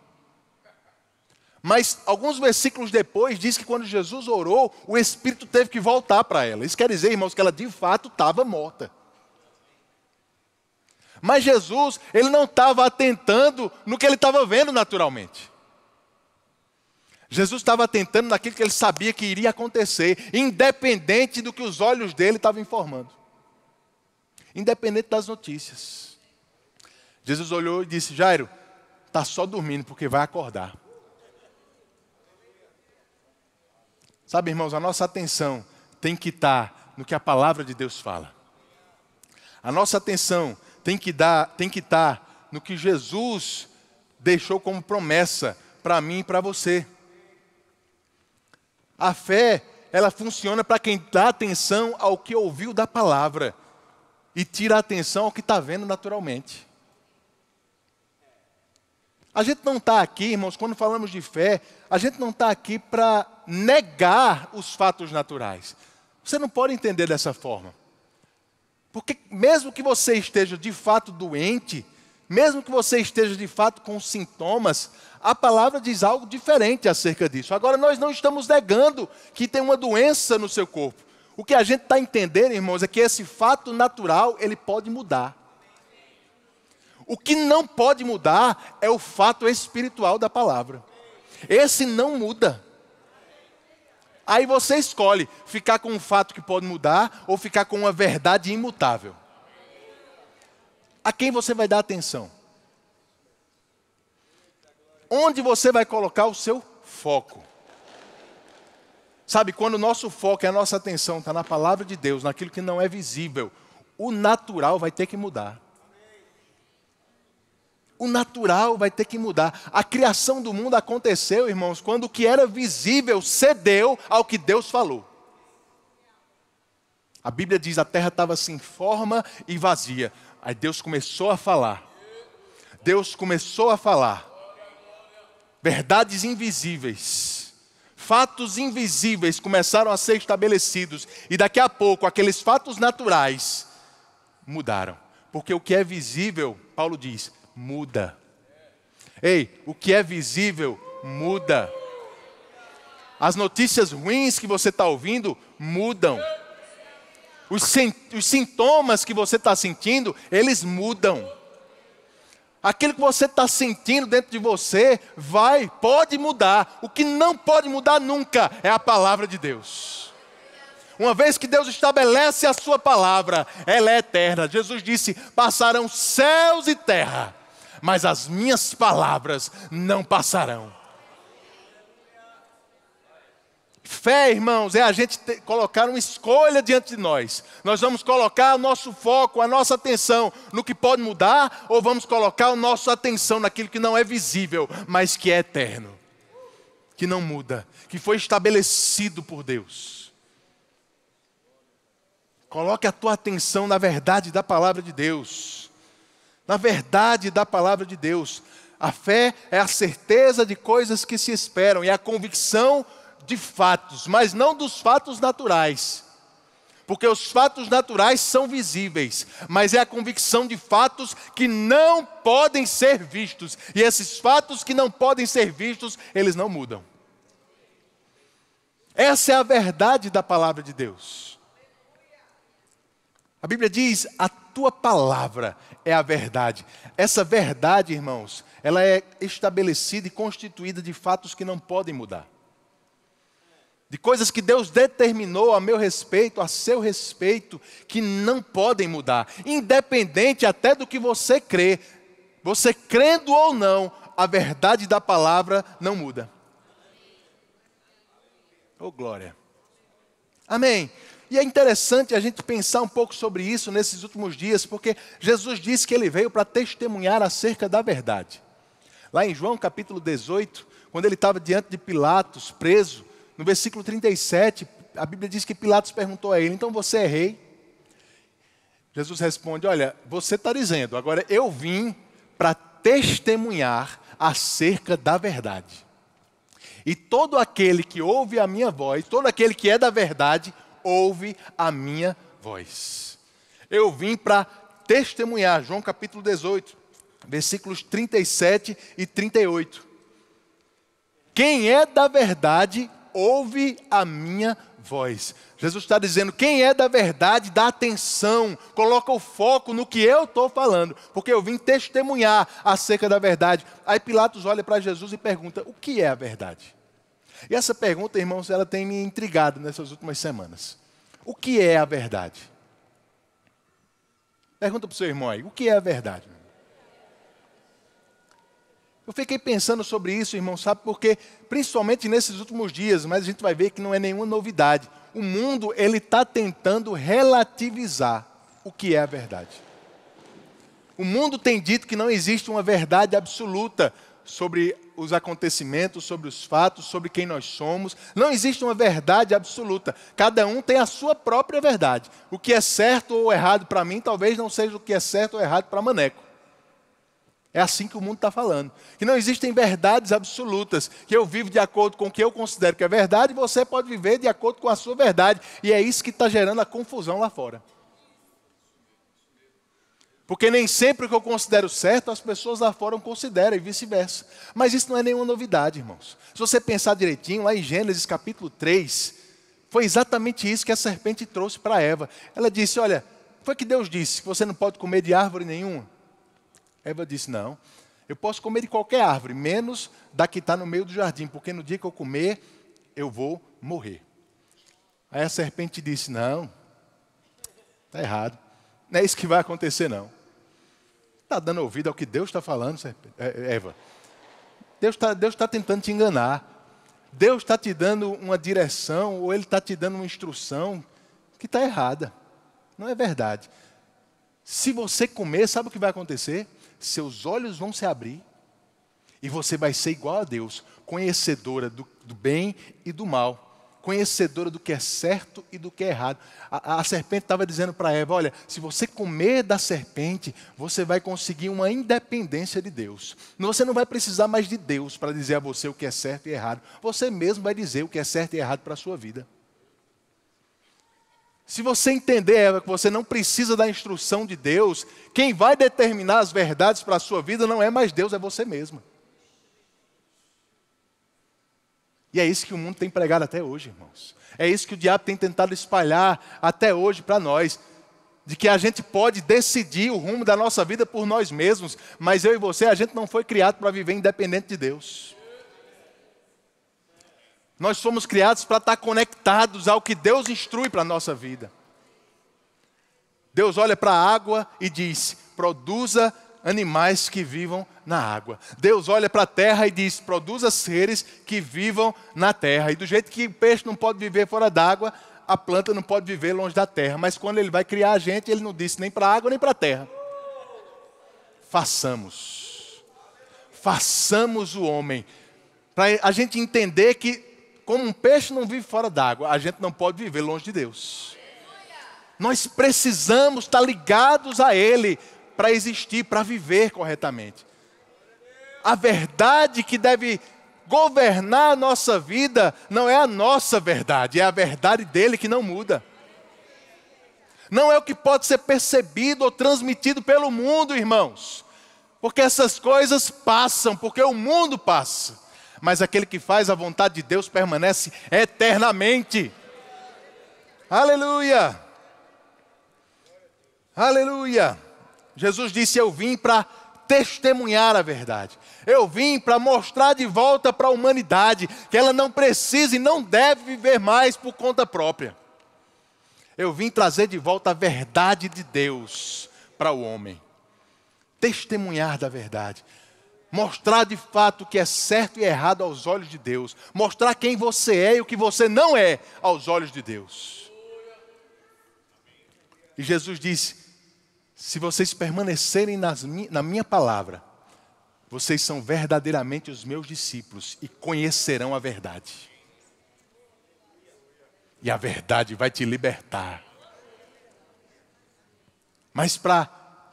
Mas alguns versículos depois diz que quando Jesus orou, o Espírito teve que voltar para ela. Isso quer dizer, irmãos, que ela de fato estava morta. Mas Jesus, ele não estava atentando no que ele estava vendo naturalmente. Jesus estava atentando naquilo que ele sabia que iria acontecer, independente do que os olhos dele estavam informando. Independente das notícias. Jesus olhou e disse: Jairo, está só dormindo porque vai acordar. Sabe, irmãos, a nossa atenção tem que estar no que a palavra de Deus fala. A nossa atenção tem que estar no que Jesus deixou como promessa para mim e para você. A fé, ela funciona para quem dá atenção ao que ouviu da palavra e tira a atenção ao que está vendo naturalmente. A gente não está aqui, irmãos, quando falamos de fé, a gente não está aqui para negar os fatos naturais. Você não pode entender dessa forma. Porque mesmo que você esteja de fato doente, mesmo que você esteja de fato com sintomas, a palavra diz algo diferente acerca disso. Agora, nós não estamos negando que tem uma doença no seu corpo. O que a gente está entendendo, irmãos, é que esse fato natural, ele pode mudar. O que não pode mudar é o fato espiritual da palavra. Esse não muda. Aí você escolhe ficar com um fato que pode mudar ou ficar com uma verdade imutável. A quem você vai dar atenção? Onde você vai colocar o seu foco? Sabe, quando o nosso foco e a nossa atenção está na palavra de Deus, naquilo que não é visível, o natural vai ter que mudar. O natural vai ter que mudar. A criação do mundo aconteceu, irmãos, quando o que era visível cedeu ao que Deus falou. A Bíblia diz: a terra estava sem forma e vazia. Aí Deus começou a falar. Deus começou a falar. Verdades invisíveis. Fatos invisíveis começaram a ser estabelecidos. E daqui a pouco, aqueles fatos naturais mudaram. Porque o que é visível, Paulo diz, muda. Ei, o que é visível, muda. As notícias ruins que você está ouvindo, mudam. Os sintomas que você está sentindo, eles mudam. Aquilo que você está sentindo dentro de você, pode mudar. O que não pode mudar nunca é a palavra de Deus. Uma vez que Deus estabelece a sua palavra, ela é eterna. Jesus disse: passarão céus e terra, mas as minhas palavras não passarão. Fé, irmãos, é a gente colocar uma escolha diante de nós. Nós vamos colocar o nosso foco, a nossa atenção no que pode mudar, ou vamos colocar a nossa atenção naquilo que não é visível, mas que é eterno, que não muda, que foi estabelecido por Deus. Coloque a tua atenção na verdade da palavra de Deus. Na verdade da palavra de Deus. A fé é a certeza de coisas que se esperam e a convicção de fatos, mas não dos fatos naturais. Porque os fatos naturais são visíveis, mas é a convicção de fatos que não podem ser vistos. E esses fatos que não podem ser vistos, eles não mudam. Essa é a verdade da palavra de Deus. A Bíblia diz, a tua palavra é a verdade. Essa verdade, irmãos, ela é estabelecida e constituída de fatos que não podem mudar. De coisas que Deus determinou a meu respeito, a seu respeito, que não podem mudar. Independente até do que você crê. Você crendo ou não, a verdade da palavra não muda. Oh, glória. Amém. E é interessante a gente pensar um pouco sobre isso nesses últimos dias, porque Jesus disse que Ele veio para testemunhar acerca da verdade. Lá em João capítulo 18, quando Ele estava diante de Pilatos, preso, no versículo 37, a Bíblia diz que Pilatos perguntou a Ele, então você é rei? Jesus responde, olha, você está dizendo, agora eu vim para testemunhar acerca da verdade. E todo aquele que ouve a minha voz, todo aquele que é da verdade, ouve a minha voz. Eu vim para testemunhar, João capítulo 18, versículos 37 e 38. Quem é da verdade, ouve a minha voz. Jesus está dizendo, quem é da verdade, dá atenção, coloca o foco no que eu estou falando, porque eu vim testemunhar acerca da verdade. Aí Pilatos olha para Jesus e pergunta, o que é a verdade? E essa pergunta, irmãos, ela tem me intrigado nessas últimas semanas. O que é a verdade? Pergunta para o seu irmão aí, o que é a verdade? Eu fiquei pensando sobre isso, irmão, sabe? Porque, principalmente nesses últimos dias, mas a gente vai ver que não é nenhuma novidade. O mundo, ele está tentando relativizar o que é a verdade. O mundo tem dito que não existe uma verdade absoluta sobre os acontecimentos, sobre os fatos, sobre quem nós somos. Não existe uma verdade absoluta. Cada um tem a sua própria verdade. O que é certo ou errado para mim, talvez não seja o que é certo ou errado para Maneco. É assim que o mundo está falando. Que não existem verdades absolutas. Que eu vivo de acordo com o que eu considero que é verdade, e você pode viver de acordo com a sua verdade. E é isso que está gerando a confusão lá fora. Porque nem sempre o que eu considero certo, as pessoas lá fora consideram e vice-versa. Mas isso não é nenhuma novidade, irmãos. Se você pensar direitinho, lá em Gênesis capítulo 3, foi exatamente isso que a serpente trouxe para Eva. Ela disse, olha, foi que Deus disse que você não pode comer de árvore nenhuma? Eva disse, não, eu posso comer de qualquer árvore, menos da que está no meio do jardim, porque no dia que eu comer, eu vou morrer. Aí a serpente disse, não, está errado, não é isso que vai acontecer não. Está dando ouvido ao que Deus está falando, Eva. Deus está tentando te enganar. Deus está te dando uma direção, ou Ele está te dando uma instrução que está errada. Não é verdade. Se você comer, sabe o que vai acontecer? Seus olhos vão se abrir e você vai ser igual a Deus, conhecedora do bem e do mal, conhecedora do que é certo e do que é errado. A serpente estava dizendo para Eva, olha, se você comer da serpente, você vai conseguir uma independência de Deus. Você não vai precisar mais de Deus para dizer a você o que é certo e errado. Você mesmo vai dizer o que é certo e errado para a sua vida. Se você entender, Eva, que você não precisa da instrução de Deus, quem vai determinar as verdades para a sua vida não é mais Deus, é você mesma. E é isso que o mundo tem pregado até hoje, irmãos. É isso que o diabo tem tentado espalhar até hoje para nós. De que a gente pode decidir o rumo da nossa vida por nós mesmos, mas eu e você, a gente não foi criado para viver independente de Deus. Nós somos criados para estar conectados ao que Deus instrui para a nossa vida. Deus olha para a água e diz, produza animais que vivam na água. Deus olha para a terra e diz, produza seres que vivam na terra. E do jeito que o peixe não pode viver fora d'água, a planta não pode viver longe da terra. Mas quando ele vai criar a gente, ele não disse nem para a água nem para a terra. Façamos o homem. Para a gente entender que, como um peixe não vive fora d'água, a gente não pode viver longe de Deus. Nós precisamos estar ligados a Ele para existir, para viver corretamente. A verdade que deve governar a nossa vida não é a nossa verdade, é a verdade dele que não muda. Não é o que pode ser percebido ou transmitido pelo mundo, irmãos. Porque essas coisas passam, porque o mundo passa. Mas aquele que faz a vontade de Deus permanece eternamente. Aleluia! Aleluia! Jesus disse, eu vim para testemunhar a verdade. Eu vim para mostrar de volta para a humanidade que ela não precisa e não deve viver mais por conta própria. Eu vim trazer de volta a verdade de Deus para o homem. Testemunhar da verdade. Mostrar de fato o que é certo e errado aos olhos de Deus. Mostrar quem você é e o que você não é aos olhos de Deus. E Jesus disse, se vocês permanecerem na minha palavra, vocês são verdadeiramente os meus discípulos e conhecerão a verdade. E a verdade vai te libertar. Mas para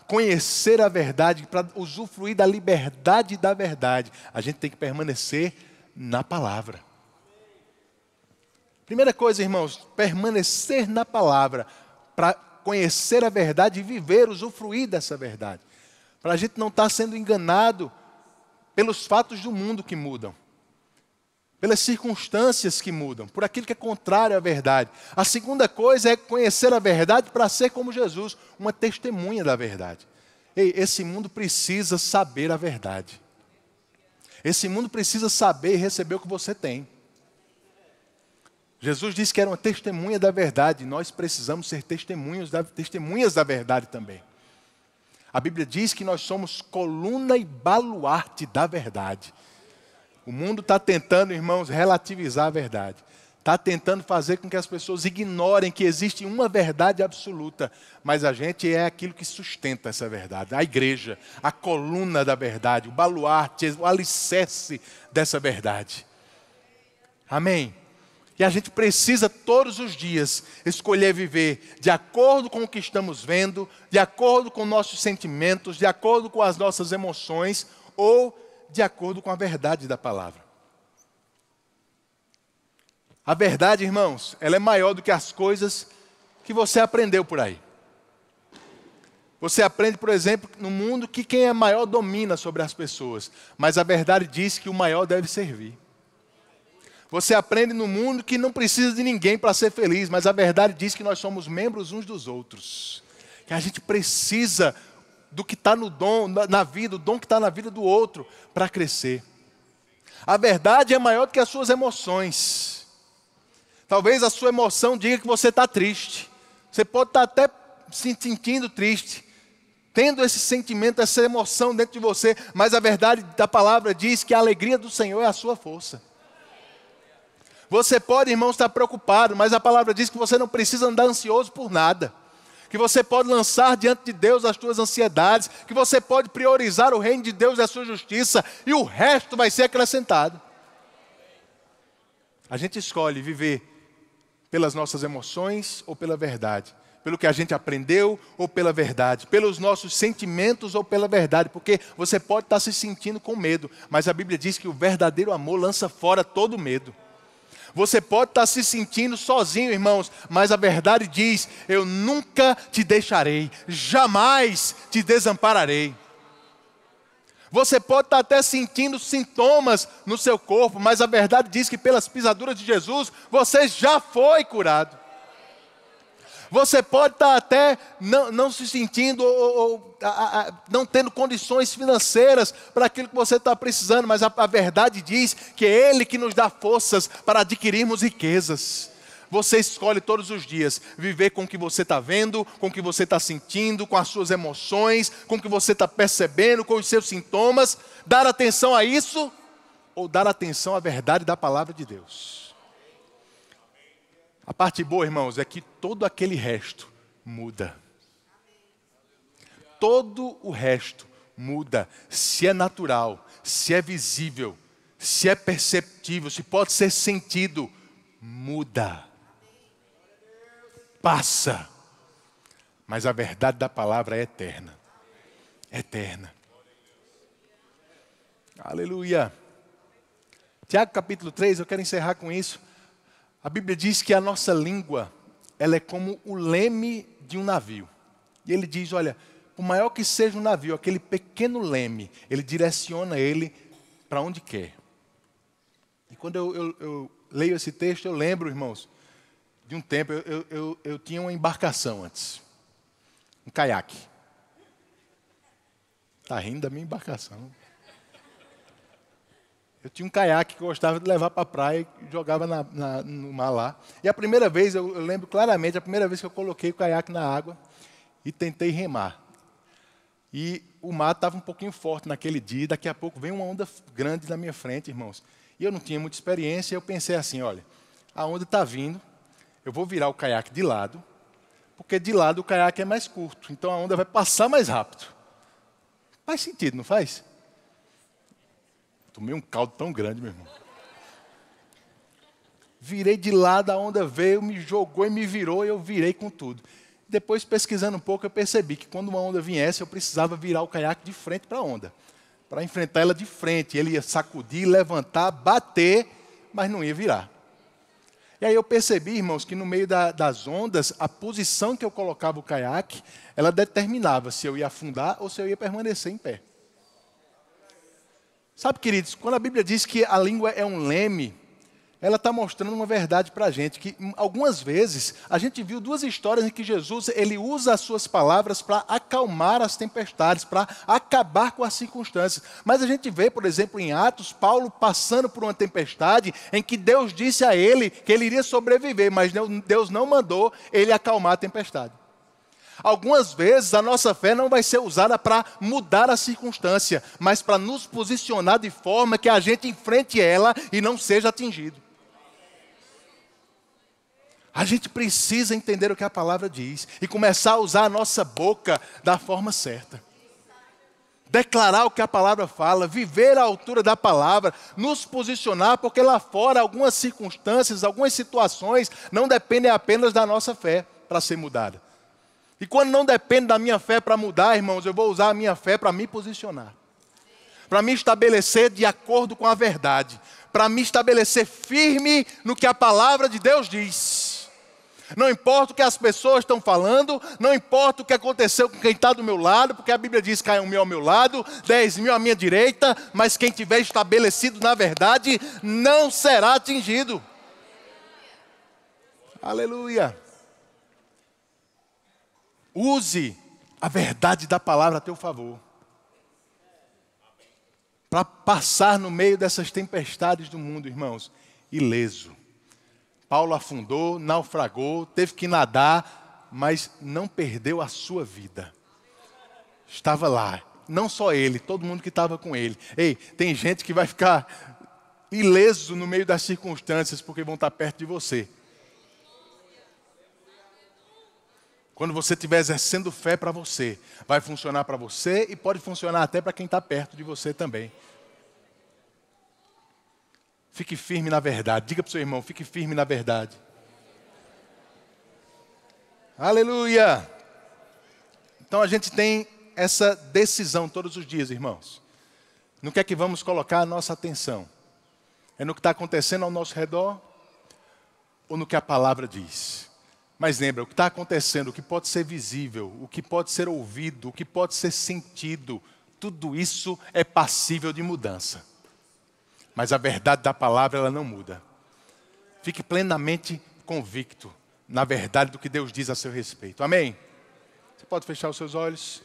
conhecer a verdade, para usufruir da liberdade da verdade, a gente tem que permanecer na palavra. Primeira coisa, irmãos, permanecer na palavra, para conhecer a verdade e viver, usufruir dessa verdade. Para a gente não estar sendo enganado pelos fatos do mundo que mudam, pelas circunstâncias que mudam, por aquilo que é contrário à verdade. A segunda coisa é conhecer a verdade para ser como Jesus, uma testemunha da verdade. Ei, esse mundo precisa saber a verdade. Esse mundo precisa saber e receber o que você tem. Jesus disse que era uma testemunha da verdade. Nós precisamos ser testemunhas da verdade também. A Bíblia diz que nós somos coluna e baluarte da verdade. O mundo está tentando, irmãos, relativizar a verdade. Está tentando fazer com que as pessoas ignorem que existe uma verdade absoluta. Mas a gente é aquilo que sustenta essa verdade. A igreja, a coluna da verdade, o baluarte, o alicerce dessa verdade. Amém? E a gente precisa todos os dias escolher viver de acordo com o que estamos vendo, de acordo com nossos sentimentos, de acordo com as nossas emoções ou de acordo com a verdade da palavra. A verdade, irmãos, ela é maior do que as coisas que você aprendeu por aí. Você aprende, por exemplo, no mundo que quem é maior domina sobre as pessoas, mas a verdade diz que o maior deve servir. Você aprende no mundo que não precisa de ninguém para ser feliz, mas a verdade diz que nós somos membros uns dos outros. Que a gente precisa do que está no dom, na vida, o dom que está na vida do outro, para crescer. A verdade é maior do que as suas emoções. Talvez a sua emoção diga que você está triste. Você pode estar até se sentindo triste, tendo esse sentimento, essa emoção dentro de você, mas a verdade da palavra diz que a alegria do Senhor é a sua força. Você pode, irmão, estar preocupado, mas a palavra diz que você não precisa andar ansioso por nada. Que você pode lançar diante de Deus as suas ansiedades, que você pode priorizar o reino de Deus e a sua justiça, e o resto vai ser acrescentado. A gente escolhe viver pelas nossas emoções ou pela verdade, pelo que a gente aprendeu ou pela verdade, pelos nossos sentimentos ou pela verdade, porque você pode estar se sentindo com medo, mas a Bíblia diz que o verdadeiro amor lança fora todo medo. Você pode estar se sentindo sozinho, irmãos, mas a verdade diz, eu nunca te deixarei, jamais te desampararei. Você pode estar até sentindo sintomas no seu corpo, mas a verdade diz que pelas pisaduras de Jesus, você já foi curado. Você pode estar até não se sentindo ou não tendo condições financeiras para aquilo que você está precisando, mas a verdade diz que é Ele que nos dá forças para adquirirmos riquezas. Você escolhe todos os dias viver com o que você está vendo, com o que você está sentindo, com as suas emoções, com o que você está percebendo, com os seus sintomas. Dar atenção a isso ou dar atenção à verdade da palavra de Deus. A parte boa, irmãos, é que todo aquele resto muda. Todo o resto muda. Se é natural, se é visível, se é perceptível, se pode ser sentido, muda. Passa. Mas a verdade da palavra é eterna. Eterna. Aleluia. Tiago capítulo 3, eu quero encerrar com isso. A Bíblia diz que a nossa língua, ela é como o leme de um navio. E ele diz, olha, por maior que seja um navio, aquele pequeno leme, ele direciona ele para onde quer. E quando eu leio esse texto, eu lembro, irmãos, de um tempo, eu tinha uma embarcação antes. Um caiaque. Está rindo da minha embarcação. Eu tinha um caiaque que eu gostava de levar para a praia e jogava no mar lá. E a primeira vez, eu lembro claramente, a primeira vez que eu coloquei o caiaque na água e tentei remar. E o mar estava um pouquinho forte naquele dia, e daqui a pouco veio uma onda grande na minha frente, irmãos. E eu não tinha muita experiência, e eu pensei assim, olha, a onda está vindo, eu vou virar o caiaque de lado, porque de lado o caiaque é mais curto, então a onda vai passar mais rápido. Faz sentido, não faz? Tomei um caldo tão grande, meu irmão. Virei de lado, a onda veio, me jogou e me virou, e eu virei com tudo. Depois, pesquisando um pouco, eu percebi que quando uma onda viesse, eu precisava virar o caiaque de frente para a onda. Para enfrentar ela de frente. Ele ia sacudir, levantar, bater, mas não ia virar. E aí eu percebi, irmãos, que no meio das ondas, a posição que eu colocava o caiaque, ela determinava se eu ia afundar ou se eu ia permanecer em pé. Sabe, queridos, quando a Bíblia diz que a língua é um leme, ela está mostrando uma verdade para a gente, que algumas vezes a gente viu duas histórias em que Jesus ele usa as suas palavras para acalmar as tempestades, para acabar com as circunstâncias. Mas a gente vê, por exemplo, em Atos, Paulo passando por uma tempestade em que Deus disse a ele que ele iria sobreviver, mas Deus não mandou ele acalmar a tempestade. Algumas vezes a nossa fé não vai ser usada para mudar a circunstância, mas para nos posicionar de forma que a gente enfrente ela e não seja atingido. A gente precisa entender o que a palavra diz e começar a usar a nossa boca da forma certa. Declarar o que a palavra fala, viver à altura da palavra, nos posicionar, porque lá fora algumas circunstâncias, algumas situações não dependem apenas da nossa fé para ser mudada. E quando não depende da minha fé para mudar, irmãos, eu vou usar a minha fé para me posicionar. Para me estabelecer de acordo com a verdade. Para me estabelecer firme no que a palavra de Deus diz. Não importa o que as pessoas estão falando, não importa o que aconteceu com quem está do meu lado, porque a Bíblia diz que cai 1.000 ao meu lado, 10.000 à minha direita, mas quem tiver estabelecido na verdade não será atingido. Aleluia. Use a verdade da palavra a teu favor. Para passar no meio dessas tempestades do mundo, irmãos, ileso. Paulo afundou, naufragou, teve que nadar, mas não perdeu a sua vida. Estava lá, não só ele, todo mundo que estava com ele. Ei, tem gente que vai ficar ileso no meio das circunstâncias porque vão estar perto de você. Quando você estiver exercendo fé para você, vai funcionar para você e pode funcionar até para quem está perto de você também. Fique firme na verdade. Diga para o seu irmão, fique firme na verdade. Aleluia! Então a gente tem essa decisão todos os dias, irmãos. No que é que vamos colocar a nossa atenção? É no que está acontecendo ao nosso redor ou no que a palavra diz? Mas lembra, o que está acontecendo, o que pode ser visível, o que pode ser ouvido, o que pode ser sentido, tudo isso é passível de mudança. Mas a verdade da palavra, ela não muda. Fique plenamente convicto na verdade do que Deus diz a seu respeito. Amém? Você pode fechar os seus olhos?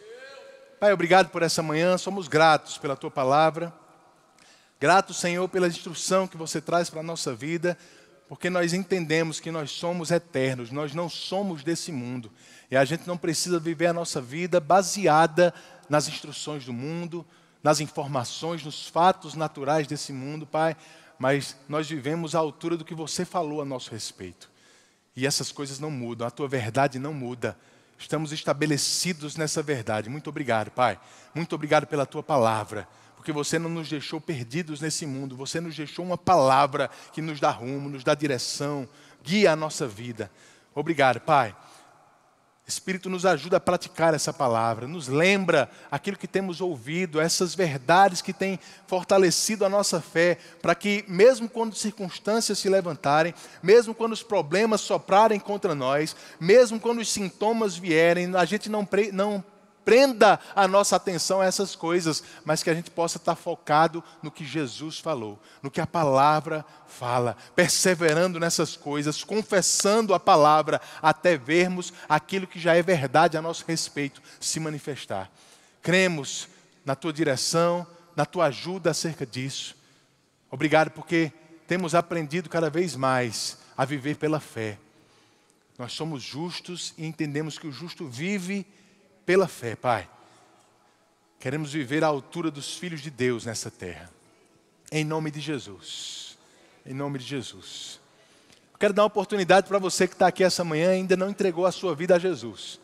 Pai, obrigado por essa manhã. Somos gratos pela Tua palavra. Gratos, Senhor, pela instrução que você traz para a nossa vida. porque nós entendemos que nós somos eternos, nós não somos desse mundo. E a gente não precisa viver a nossa vida baseada nas instruções do mundo, nas informações, nos fatos naturais desse mundo, Pai, mas nós vivemos à altura do que você falou a nosso respeito. E essas coisas não mudam, a tua verdade não muda. Estamos estabelecidos nessa verdade. Muito obrigado, Pai. Muito obrigado pela tua palavra, porque você não nos deixou perdidos nesse mundo, você nos deixou uma palavra que nos dá rumo, nos dá direção, guia a nossa vida. Obrigado, Pai. Espírito, nos ajuda a praticar essa palavra, nos lembra aquilo que temos ouvido, essas verdades que têm fortalecido a nossa fé, para que mesmo quando circunstâncias se levantarem, mesmo quando os problemas soprarem contra nós, mesmo quando os sintomas vierem, a gente não prenda a nossa atenção a essas coisas, mas que a gente possa estar focado no que Jesus falou, no que a palavra fala, perseverando nessas coisas, confessando a palavra, até vermos aquilo que já é verdade a nosso respeito se manifestar. Cremos na tua direção, na tua ajuda acerca disso. Obrigado porque temos aprendido cada vez mais a viver pela fé. Nós somos justos e entendemos que o justo vive pela fé, Pai. Queremos viver à altura dos filhos de Deus nessa terra. Em nome de Jesus. Em nome de Jesus. Eu quero dar uma oportunidade para você que está aqui essa manhã e ainda não entregou a sua vida a Jesus.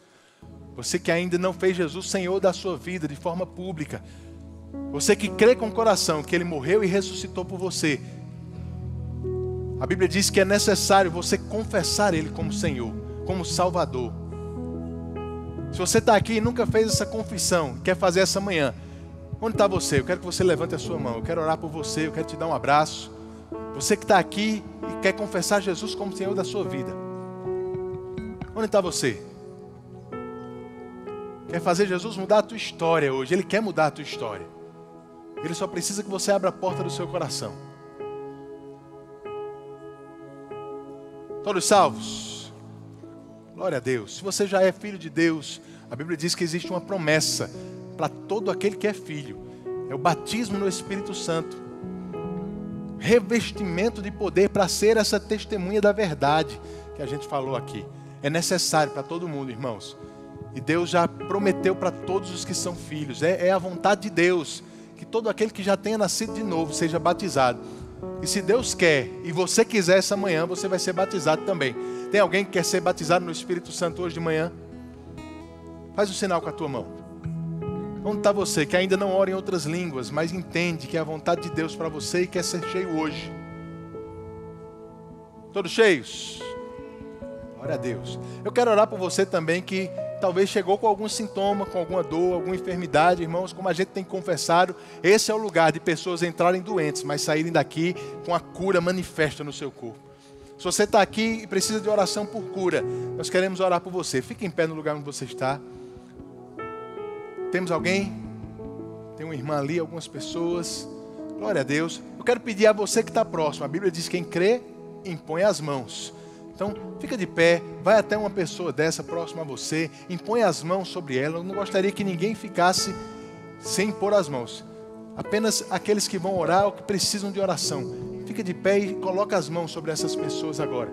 Você que ainda não fez Jesus Senhor da sua vida de forma pública. Você que crê com o coração que Ele morreu e ressuscitou por você. A Bíblia diz que é necessário você confessar Ele como Senhor, como Salvador. Se você está aqui e nunca fez essa confissão, quer fazer essa manhã, onde está você? Eu quero que você levante a sua mão, eu quero orar por você, eu quero te dar um abraço. Você que está aqui e quer confessar Jesus como Senhor da sua vida. Onde está você? Quer fazer Jesus mudar a tua história hoje? Ele quer mudar a tua história. Ele só precisa que você abra a porta do seu coração. Todos salvos? Glória a Deus. Se você já é filho de Deus, a Bíblia diz que existe uma promessa para todo aquele que é filho. É o batismo no Espírito Santo. Revestimento de poder para ser essa testemunha da verdade que a gente falou aqui. É necessário para todo mundo, irmãos. E Deus já prometeu para todos os que são filhos. É a vontade de Deus que todo aquele que já tenha nascido de novo seja batizado. E se Deus quer e você quiser essa manhã, você vai ser batizado também. Tem alguém que quer ser batizado no Espírito Santo hoje de manhã? Faz um sinal com a tua mão. Onde está você que ainda não ora em outras línguas, mas entende que é a vontade de Deus para você e quer ser cheio hoje? Todos cheios? Glória a Deus. Eu quero orar por você também que talvez chegou com algum sintoma, com alguma dor, alguma enfermidade. Irmãos, como a gente tem confessado, esse é o lugar de pessoas entrarem doentes, mas saírem daqui com a cura manifesta no seu corpo. Se você está aqui e precisa de oração por cura, nós queremos orar por você. Fique em pé no lugar onde você está. Temos alguém? Tem uma irmã ali, algumas pessoas. Glória a Deus. Eu quero pedir a você que está próximo. A Bíblia diz que quem crê, impõe as mãos. Então, fica de pé, vai até uma pessoa dessa próxima a você, impõe as mãos sobre ela. Eu não gostaria que ninguém ficasse sem impor as mãos. Apenas aqueles que vão orar ou que precisam de oração. Fica de pé e coloca as mãos sobre essas pessoas agora.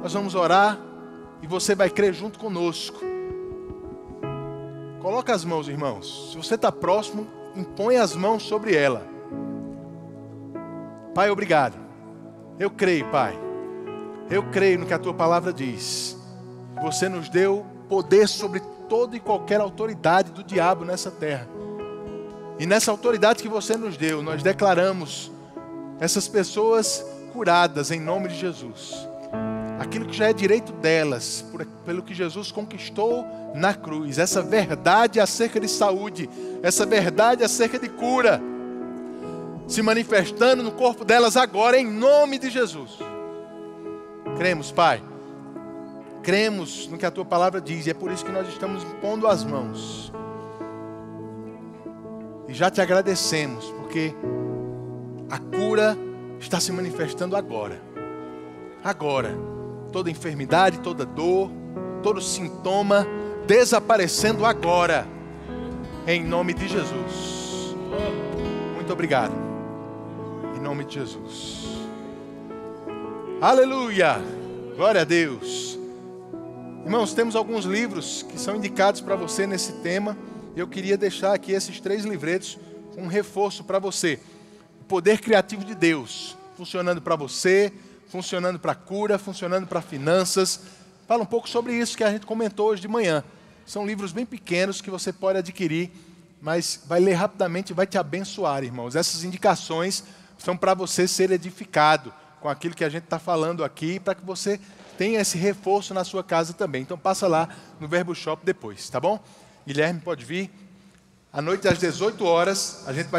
Nós vamos orar e você vai crer junto conosco. Coloca as mãos, irmãos. Se você está próximo, impõe as mãos sobre ela. Pai, obrigado. Eu creio, Pai. Eu creio no que a Tua palavra diz. Você nos deu poder sobre toda e qualquer autoridade do diabo nessa terra. E nessa autoridade que você nos deu, nós declaramos essas pessoas curadas em nome de Jesus. Aquilo que já é direito delas, pelo que Jesus conquistou na cruz. Essa verdade acerca de saúde, essa verdade acerca de cura, se manifestando no corpo delas agora, em nome de Jesus. Cremos, Pai. Cremos no que a Tua palavra diz, e é por isso que nós estamos impondo as mãos. E já te agradecemos, porque a cura está se manifestando agora. Agora. Toda enfermidade, toda dor, todo sintoma desaparecendo agora. Em nome de Jesus. Muito obrigado. Em nome de Jesus. Aleluia! Glória a Deus! Irmãos, temos alguns livros que são indicados para você nesse tema. Eu queria deixar aqui esses 3 livretos com um reforço para você. O poder criativo de Deus, funcionando para você, funcionando para cura, funcionando para finanças. Fala um pouco sobre isso que a gente comentou hoje de manhã. São livros bem pequenos que você pode adquirir, mas vai ler rapidamente e vai te abençoar, irmãos. Essas indicações são para você ser edificado com aquilo que a gente está falando aqui, para que você tenha esse reforço na sua casa também. Então passa lá no Verbo Shop depois, tá bom? Guilherme pode vir. À noite às 18 horas, a gente vai